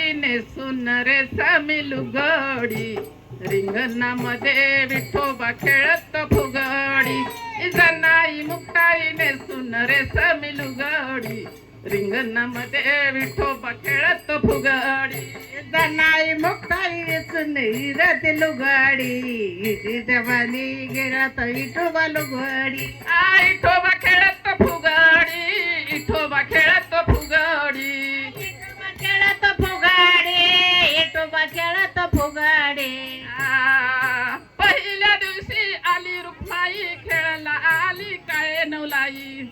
मुक्ताई नेसून रे लुगडी रिंगणामध्ये विठोबा खेळत फुगडी जनाई मुक्ताई नेसून रे लुगडी रिंगणामध्ये विठोबा खेळत फुगडी जनाई मुक्ताई नेसून रे लुगडी जवानी गेळत विठोबा लुगडी विठोबा खेळत फुगडी विठोबा खेळत फुगडी खेळत फुगाडे विठोबा खेळत फुगाडे पहिल्या दिवशी आली रुक्माई खेळला आली काय नवलाई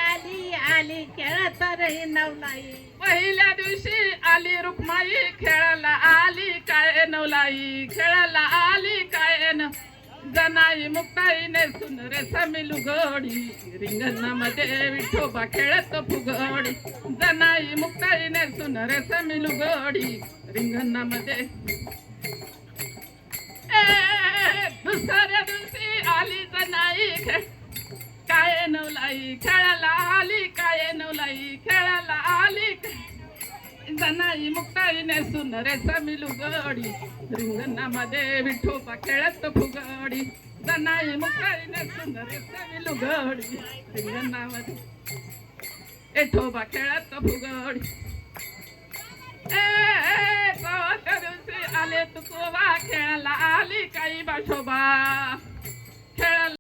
आली आली खेळत रही नवलाई पहिल्या दिवशी आली रुक्माई खेळला आली काय नवलाई खेळला आली काय जनाई मुक्ताई नेसून रे लुगडी रिंगणामध्ये विठोबा खेळत फुगडी जनाई मुक्ताई नेसून रे लुगडी रिंगणामध्ये दुसऱ्या दिवशी आली जनाई काय नवलाई खेळाला आली काय नवलाई खेळाला आली जनाई मुक्ताई नेसून रे लुगडी रिंगणामध्ये विठोबा खेळत फुगडी जनाई मुक्ताई नेसून रे लुगडी रिंगणामध्ये विठोबा खेळत फुगडी दिवशी आले तुकोबा खेळाला आली काही बाशोबा खेळाला